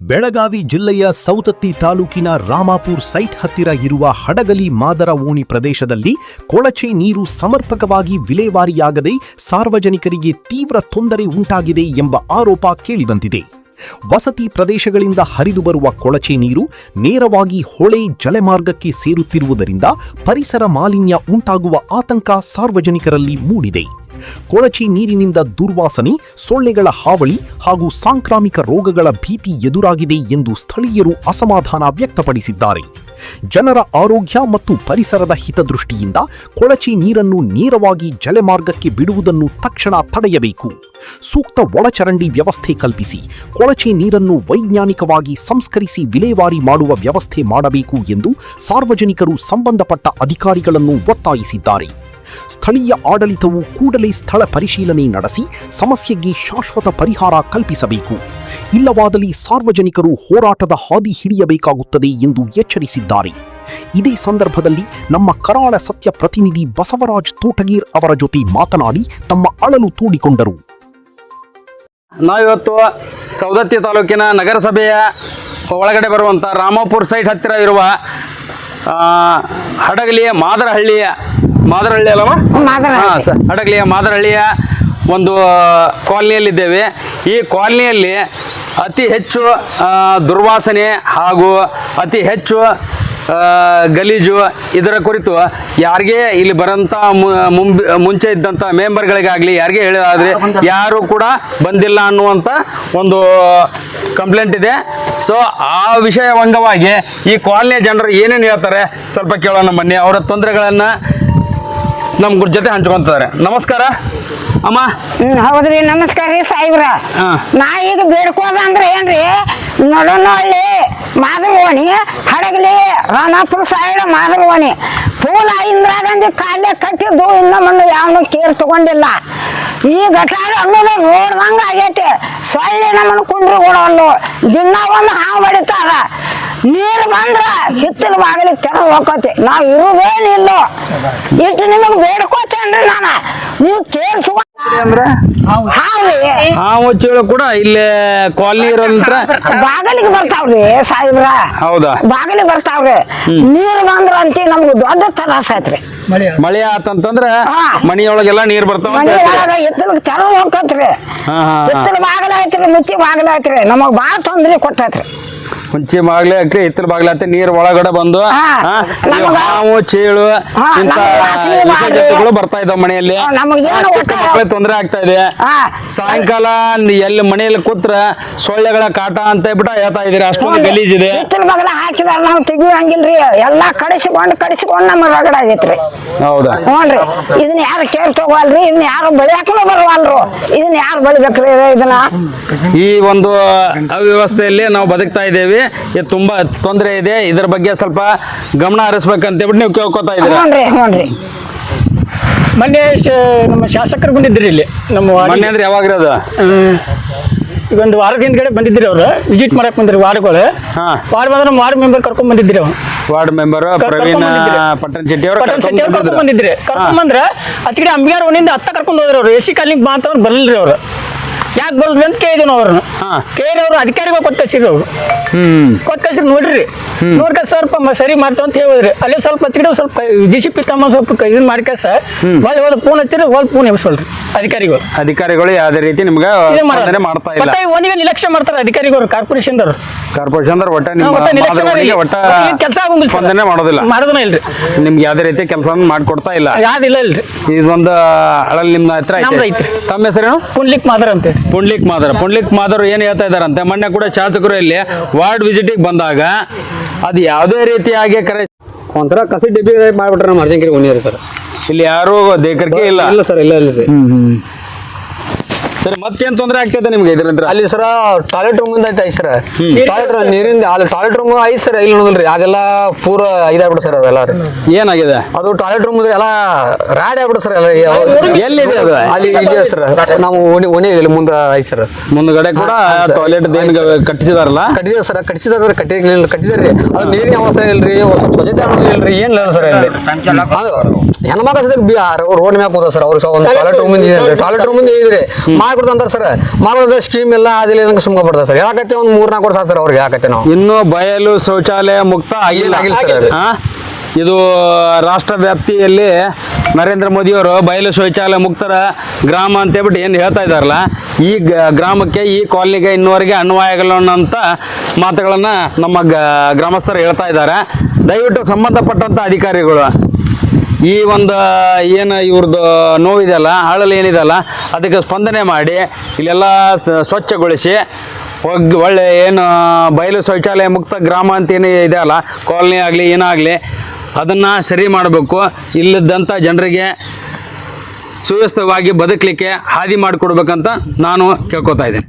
ಬೆಳಗಾವಿ ಜಿಲ್ಲೆಯ ಸೌದತ್ತಿ ತಾಲೂಕಿನ ರಾಮಾಪುರ್ ಸೈಟ್ ಹತ್ತಿರ ಇರುವ ಹಡಗಲಿ ಮಾದರ ಓಣಿ ಪ್ರದೇಶದಲ್ಲಿ ಕೊಳಚೆ ನೀರು ಸಮರ್ಪಕವಾಗಿ ವಿಲೇವಾರಿಯಾಗದೆ ಸಾರ್ವಜನಿಕರಿಗೆ ತೀವ್ರ ತೊಂದರೆ ಉಂಟಾಗಿದೆ ಎಂಬ ಆರೋಪ ಕೇಳಿಬಂದಿದೆ. ವಸತಿ ಪ್ರದೇಶಗಳಿಂದ ಹರಿದು ಬರುವ ಕೊಳಚೆ ನೀರು ನೇರವಾಗಿ ಹೊಳೆ ಜಲಮಾರ್ಗಕ್ಕೆ ಸೇರುತ್ತಿರುವುದರಿಂದ ಪರಿಸರ ಮಾಲಿನ್ಯ ಉಂಟಾಗುವ ಆತಂಕ ಸಾರ್ವಜನಿಕರಲ್ಲಿ ಮೂಡಿದೆ. ಕೊಳಚೆ ನೀರಿನಿಂದ ದುರ್ವಾಸನೆ, ಸೊಳ್ಳೆಗಳ ಹಾವಳಿ ಹಾಗೂ ಸಾಂಕ್ರಾಮಿಕ ರೋಗಗಳ ಭೀತಿ ಎದುರಾಗಿದೆ ಎಂದು ಸ್ಥಳೀಯರು ಅಸಮಾಧಾನ ವ್ಯಕ್ತಪಡಿಸಿದ್ದಾರೆ. ಜನರ ಆರೋಗ್ಯ ಮತ್ತು ಪರಿಸರದ ಹಿತದೃಷ್ಟಿಯಿಂದ ಕೊಳಚೆ ನೀರನ್ನು ನೇರವಾಗಿ ಜಲಮಾರ್ಗಕ್ಕೆ ಬಿಡುವುದನ್ನು ತಕ್ಷಣ ತಡೆಯಬೇಕು. ಸೂಕ್ತ ಒಳಚರಂಡಿ ವ್ಯವಸ್ಥೆ ಕಲ್ಪಿಸಿ ಕೊಳಚೆ ನೀರನ್ನು ವೈಜ್ಞಾನಿಕವಾಗಿ ಸಂಸ್ಕರಿಸಿ ವಿಲೇವಾರಿ ಮಾಡುವ ವ್ಯವಸ್ಥೆ ಮಾಡಬೇಕು ಎಂದು ಸಾರ್ವಜನಿಕರು ಸಂಬಂಧಪಟ್ಟ ಅಧಿಕಾರಿಗಳನ್ನು ಒತ್ತಾಯಿಸಿದ್ದಾರೆ. ಸ್ಥಳೀಯ ಆಡಳಿತವು ಕೂಡಲೇ ಸ್ಥಳ ಪರಿಶೀಲನೆ ನಡೆಸಿ ಸಮಸ್ಯೆಗೆ ಶಾಶ್ವತ ಪರಿಹಾರ ಕಲ್ಪಿಸಬೇಕು. ಇಲ್ಲವಾದಲ್ಲಿ ಸಾರ್ವಜನಿಕರು ಹೋರಾಟದ ಹಾದಿ ಹಿಡಿಯಬೇಕಾಗುತ್ತದೆ ಎಂದು ಎಚ್ಚರಿಸಿದ್ದಾರೆ. ಇದೇ ಸಂದರ್ಭದಲ್ಲಿ ನಮ್ಮ ಕರಾಳ ಸತ್ಯ ಪ್ರತಿನಿಧಿ ಬಸವರಾಜ್ ತೋಟಗೀರ್ ಅವರ ಜೊತೆ ಮಾತನಾಡಿ ತಮ್ಮ ಅಳಲು ತೋಡಿಕೊಂಡರು. ನಾವಿವತ್ತು ಸೌದತ್ತಿ ತಾಲೂಕಿನ ನಗರಸಭೆಯ ಒಳಗಡೆ ಬರುವಂಥ ರಾಮಾಪುರ ಸೈಟ್ ಹತ್ತಿರ ಇರುವ ಹಡಗಲಿಯ ಮಾದರಹಳ್ಳಿಯ ಮಾದರಹಳ್ಳಿಯ ಒಂದು ಕಾಲನಿಯಲ್ಲಿದ್ದೇವೆ. ಈ ಕಾಲನಿಯಲ್ಲಿ ಅತಿ ಹೆಚ್ಚು ದುರ್ವಾಸನೆ ಹಾಗೂ ಅತಿ ಹೆಚ್ಚು ಗಲೀಜು ಇದರ ಕುರಿತು ಯಾರಿಗೆ ಇಲ್ಲಿ ಬರೋಂಥ ಮುಂಚೆ ಇದ್ದಂಥ ಮೆಂಬರ್ಗಳಿಗಾಗಲಿ ಯಾರಿಗೆ ಹೇಳೋದಾದರೆ ಯಾರೂ ಕೂಡ ಬಂದಿಲ್ಲ ಅನ್ನುವಂಥ ಒಂದು ಕಂಪ್ಲೇಂಟ್ ಇದೆ. ಸೊ ಆ ವಿಷಯ ಅಂಗವಾಗಿ ಈ ಕಾಲನಿಯ ಜನರು ಏನೇನು ಹೇಳ್ತಾರೆ ಸ್ವಲ್ಪ ಕೇಳೋಣ ಬನ್ನಿ. ಅವರ ತೊಂದರೆಗಳನ್ನು ನಮ್ಮ ಜೊತೆ ಹಂಚ್ಕೊಂತಾರೆ. ನಮಸ್ಕಾರ ಅಮ್ಮ. ಹೌದ್ರಿ, ನಮಸ್ಕಾರ ರೀ ಸಾಹೇಬ್ರ. ನಾ ಈಗ ಬೇಡ್ಕೋದ ಅಂದ್ರೆ ಏನ್ರಿ, ನೊಡನಹಳ್ಳಿ ಮಾದರವೋಣಿ ಹಡಗಲಿ ರಾಮಾಪುರ ಸೈಡ್ ಮಾದರವೋಣಿ ಪೂಲ ಇಂದಿರಾ ಗಾಂಧಿ ಕಾಲೇ ಕಟ್ಟಿದ್ದು ಇನ್ನ ಮುಂದೆ ಯಾವನು ಕೇರ್ ತಗೊಂಡಿಲ್ಲ. ಈ ಗಟಾರ ಅನ್ನೋದು ನೋಡ್ದಂಗ ಆಗೈತೆ. ಸೊಳ್ಳೆ ನಮ್ಮನ್ನು ಕುಂಡ್ರು ಕೊಡೋಲ್ಲ, ದಿನ ಒಂದು ಹಾವು ಬಡಿತಾರ. ನೀರು ಬಂದ್ರ ಹಿತ್ತಲ ಬಾಗಿಲಿಗೆ ತೆರೆದು ಹೋಗತ್ತೆ. ನಾವು ಇರುವುದೇನಿಲ್ಲ. ಇಷ್ಟು ನಿಮಗೆ ಬೇಡ್ಕೋತೇನ್ರಿ ನಾನು, ನೀವು ಕೇಳ್ಸುವ ಹಾವು ಚೇಳು ಕೂಡ ಇಲ್ಲೇ ಕಾಲನಿ ಇರೋಂತ್ರ ಬಾಗಿಲಿಗೆ ಬರ್ತಾವ್ರಿ ಸಾಹೇಬ್ರ. ಹೌದಾ? ಬಾಗಿಲಿಗೆ ಬರ್ತಾವ್ರಿ. ನೀರು ಬಂದ್ರ ಅಂತ ನಮ್ಗೆ ದೊಡ್ಡ ತ್ರಾಸ ಐತ್ರಿ. ಮಳೆ ಆತಂತಂದ್ರ ಮನಿಯೊಳಗೆಲ್ಲ ನೀರ್ ಬರ್ತಾವ. ಹಿತ್ತಲಿಗೆ ತೆರೆದು ಹೋಗತ್ರಿ. ಹಿತ್ತಲ ಬಾಗಿಲ ಐತ್ರಿ, ಮುಚ್ಚಿ ಬಾಗಿಲ ಐತ್ರಿ. ನಮಗ್ ಬಾಳ ತೊಂದ್ರೆ ಕೊಟ್ಟೈತ್ರಿ. ಮುಂಚೆ ಬಾಗ್ಲೆ ಹಾಕ್ರಿ, ಹಿತ್ತಲ ಬಾಗ್ಲ ಹಾಕಿ ನೀರು ಒಳಗಡೆ ಬಂದು ಹಾವು ಚೇಳು ಇಂತ ಜೊತೆಗಳು ಬರ್ತಾ ಇದಾವ ಮನೆಯಲ್ಲಿ. ಚಿಕ್ಕ ಮಕ್ಕಳಿಗೆ ತೊಂದರೆ ಆಗ್ತಾ ಇದೆ. ಸಾಯಂಕಾಲ ಎಲ್ಲಿ ಮನೆಯಲ್ಲಿ ಕೂತ್ರ ಸೊಳ್ಳೆಗಳ ಕಾಟ ಅಂತ ಹೇಳ್ಬಿಟ್ಟು ಹೇಳ್ತಾ ಇದೀರಿ. ಅಷ್ಟೊಂದು ಗಲೀಜಿದೆ. ಹಿತ್ತಲ ಬಾಗಿಲ ಹಾಕಿದಾರ ನಾವು ತೆಗಿಯಂಗಿಲ್ರಿ. ಎಲ್ಲಾ ಕಡಿಸಿಕೊಂಡು ನಮ್ಮ ರಗಡ ಆಗೈತ್ರಿ. ಹೌದಾ? ಹ್ಞೂನ್ರಿ. ಇದನ್ನ ಯಾರು ಕೇರ್ ತಗೋಲ್ರಿ, ಇದನ್ನ ಯಾರು ಬೆಳೆಯಕ್ಕೂ ಬರವಲ್ರು. ಇದನ್ನ ಯಾರು ಬೆಳಿಬೇಕ್ರಿ ಇದನ್ನ? ಈ ಒಂದು ಅವ್ಯವಸ್ಥೆಯಲ್ಲಿ ನಾವು ಬದುಕ್ತಾ ಇದ್ದೇವೆ. ಇದು ತುಂಬಾ ತೊಂದರೆ ಇದೆ. ಇದರ ಬಗ್ಗೆ ಸ್ವಲ್ಪ ಗಮನ ಹರಿಸ್ಬೇಕಂತ ಹೇಳ್ಬಿಟ್ಟು ನೀವು ಕೇಳ್ಕೊತಾ ಇದ್ದೀರಾ? ಮೊನ್ನೆ ನಮ್ಮ ಶಾಸಕರು ಬಂದಿದ್ರಿ ಇಲ್ಲಿ. ನಮ್ಮ ಮೊನ್ನೆ ಅಂದ್ರೆ ಯಾವಾಗ ಅದು? ಈಗ ಒಂದು ವಾರದ ಹಿಂದ್ಗಡೆ ಬಂದಿದ್ರಿ. ಅವ್ರು ವಿಸಿಟ್ ಮಾಡಕ್ ಬಂದ್ರಿ. ವಾರ್ಡ್ಗಳು ವಾರ್ಡ್ ಬಂದ್ರೆ ವಾರ್ಡ್ ಮೆಂಬರ್ ಕರ್ಕೊಂಡ್ ಬಂದಿದ್ರಿ. ಅವ್ರು ವಾರ್ಡ್ ಮೆಂಬರ್ ಪ್ರವೀಣ್ ಪಟ್ಟಣ ಶೆಟ್ಟಿ ಅವರು ಕರ್ಕೊಂಡ್ ಬಂದಿದ್ರಿ. ಕರ್ಕೊಂಡ್ ಬಂದ್ರ ಅಚ್ಕಡೆ ಅಂಬಿಗಾರ್ ಓಣಿಯಿಂದ ಅತ್ತ ಕರ್ಕೊಂಡು ಹೋದ್ರಿ. ಅವ್ರು ಎಸಿ ಕಾಲನಿಗೆ ಬಾ ಅಂತಂದ್ರೆ ಬರ್ಲಿಲ್ರಿ. ಅವ್ರು ಯಾಕೆ ಬರಲ್ರಿ ಅಂತ ಕೇಳಿದ್ರು. ಅವ್ರನ್ನ ಕೇಳಿ ಅವ್ರು ಅಧಿಕಾರಿಗಳು ಕೊಟ್ಟು ಕಳ್ಸಿರಿ. ಅವ್ರು ಕೊಟ್ಟು ಕಳ್ಸಿರಿ. ನೋಡ್ರಿ ನೋಡ್ಕ ಸ್ವಲ್ಪ ಸರಿ ಮಾಡ್ತಾವ ಅಂತ ಹೇಳಿದ್ರಿ. ಅಲ್ಲಿ ಸ್ವಲ್ಪ ಹಚ್ಚಿದ್ರೆ ಸ್ವಲ್ಪ DCP ತಮ್ಮ ಸ್ವಲ್ಪ ಇದನ್ನ ಮಾಡ್ಕಸ ಹೋದ್ ಫೋನ್ ಹಚ್ಚಿರಿ. ಹೋದ್ ಫೋನ್ ಎಬ್ಸಲ್ರಿ ಅಧಿಕಾರಿಗಳು ಯಾವುದೇ ರೀತಿ ನಿಮ್ಗೆ ಮಾಡ್ತಾ ಇಲ್ಲ. ಒಂದಿಗೆ ನಿರ್ಲಕ್ಷ್ಯ ಮಾಡ್ತಾರೆ ಅಧಿಕಾರಿಗಳು. ಕಾರ್ಪೊರೇಷನ್ ಕೆಲಸ ಸ್ಪಂದನೆ ಮಾಡೋದಿಲ್ಲ ಇಲ್ರಿ. ನಿಮ್ಗೆ ಯಾವುದೇ ರೀತಿ ಕೆಲಸ ಮಾಡ್ಕೊಡ್ತಾ ಇಲ್ಲ. ಯಾವ್ದಿಲ್ಲ ಇಲ್ರಿ. ಇದೊಂದು ಅಳಲ್ ನಿಮ್ಮ ಹತ್ರ ಐತಿ. ತಮ್ಮ ಹೆಸರೇನು? ಪುಂಡ್ಲಿಕ್ ಮಾದರ್ ಅಂತ. ಪುಂಡ್ಲಿಕ್ ಮಾದರ್ ಏನ್ ಹೇಳ್ತಾ ಇದಾರಂತೆ, ಮೊನ್ನೆ ಕೂಡ ಶಾಸಕರು ಇಲ್ಲಿ ವಾರ್ಡ್ ವಿಸಿಟಿಗೆ ಬಂದಾಗ ಅದು ಯಾವುದೇ ರೀತಿಯಾಗಿ ಒಂಥರ ಕಸಿ ಡಿಬ್ಬಿ ಮಾಡ್ಬಿಟ್ರೆ ನಮ್ಮ ಅರ್ಜಂಗಿರಿ ಉಣ್ಣಿರಿ ಸರ್. ಇಲ್ಲಿ ಯಾರು ದೇಕರಿಕೆ ಇಲ್ಲ ಸರ್. ಇಲ್ಲ ಸರಿ, ಮತ್ತೇನ್ ತೊಂದರೆ ಆಗ್ತೈತೆ ನಿಮ್ಗೆ ಇದರಿಂದ? ಅಲ್ಲಿ ಸರ ಟಾಯ್ಲೆಟ್ ರೂಮ್ ಐತೆ ಸರ್. ಟಾಯ್ಲೆಟ್ ನೀರಿಂದ ಅಲ್ಲಿ ಟಾಯ್ಲೆಟ್ ರೂಮ್ ಐತಿ ಸರ್. ಇಲ್ಲಿ ನೋಡಿದ್ರಿ ಅದೆಲ್ಲ ಪೂರ ಇದಾಗ್ಬಿಡು ಸರ್. ಅದೆಲ್ಲ ಏನಾಗಿದೆ? ಅದು ಟಾಯ್ಲೆಟ್ ರೂಮ್ ಎಲ್ಲ ರಾಡ್ ಆಗ್ಬಿಡು ಸರ್. ಎಲ್ಲಿದೆ ಅದು? ಅಲ್ಲಿ ಇದೆ ಸರ್. ನಾವು ಓಣಿ ಮುಂದೆ ಐತಿ ಸರ್. ಮುಂದ್ಗಡೆ ಕೂಡ ಟಾಯ್ಲೆಟ್ ಕಟ್ಟಿಸಿದಾರಲ್ಲ? ಕಟ್ಟಿದಾರೆ ಸರ್. ಕಟ್ಟಿದಾರ್ರಿ. ಅದು ನೀರಿನ ಅವಸ್ಥೆ ಇಲ್ರಿ, ಸ್ವಲ್ಪ ಸ್ವಚ್ಛತೆ ಅನ್ನೋದು ಇಲ್ರಿ. ಏನಿಲ್ಲ ಸರ್. ಇಲ್ಲಿ ಅದು ಹೆಣ್ಮಕ್ಳು ರೋಡ್ ಮ್ಯಾಗ ಕೂತ ಸರ್. ಅವ್ರು ಒಂದು ಟಾಯ್ಲೆಟ್ ರೂಮ್ ಇದ್ರಿ. ಮಾಡ್ಕೊಡ್ತಾ ಅಂತಾರೆ ಸರ್. ಮಾಡೋದ ಸ್ಕೀಮ್ ಎಲ್ಲ ಅದಿಲ್ಲ ಸುಮ್ಕ ಬರ್ತಾರೆ ಸರ್. ಯಾಕತ್ತೆ ಒಂದು 3-4 ವರ್ಷ ಸರ್ ಅವ್ರಿಗೆ ಯಾಕತ್ತೆ ನಾವು ಇನ್ನು ಬಯಲು ಶೌಚಾಲಯ ಮುಕ್ತ ಆಗಿಲ್ಲ. ಸರ್ ಆ? ಇದು ರಾಷ್ಟ್ರ ವ್ಯಾಪ್ತಿಯಲ್ಲಿ ನರೇಂದ್ರ ಮೋದಿಯವರು ಬಯಲು ಶೌಚಾಲಯ ಮುಕ್ತರ ಗ್ರಾಮ ಅಂತ ಹೇಳ್ಬಿಟ್ಟು ಏನು ಹೇಳ್ತಾ ಇದ್ದಾರಲ್ಲ, ಈ ಗ್ರಾಮಕ್ಕೆ ಈ ಕಾಲನಿಗೆ ಇನ್ನುವರೆಗೆ ಅನ್ವಯಗಳು ಅನ್ನೋಂಥ ಮಾತುಗಳನ್ನು ನಮ್ಮ ಗ್ರಾಮಸ್ಥರು ಹೇಳ್ತಾ ಇದ್ದಾರೆ. ದಯವಿಟ್ಟು ಸಂಬಂಧಪಟ್ಟಂಥ ಅಧಿಕಾರಿಗಳು ಈ ಒಂದು ಏನು ಇವ್ರದ್ದು ನೋವಿದೆಯಲ್ಲ, ಅಳಲು ಏನಿದೆಯಲ್ಲ, ಅದಕ್ಕೆ ಸ್ಪಂದನೆ ಮಾಡಿ ಇಲ್ಲೆಲ್ಲ ಸ್ವಚ್ಛಗೊಳಿಸಿ ಒಳ್ಳೆ ಏನು ಬಯಲು ಶೌಚಾಲಯ ಮುಕ್ತ ಗ್ರಾಮ ಅಂತ ಏನು ಇದೆಯಲ್ಲ, ಕಾಲನಿ ಆಗಲಿ ಏನಾಗಲಿ ಅದನ್ನು ಸರಿ ಮಾಡಬೇಕು. ಇಲ್ಲದಂಥ ಜನರಿಗೆ ಸುವ್ಯವಸ್ಥಿತವಾಗಿ ಬದುಕಲಿಕ್ಕೆ ಹಾದಿ ಮಾಡಿಕೊಡ್ಬೇಕಂತ ನಾನು ಕೇಳ್ಕೊತಾ ಇದ್ದೇನೆ.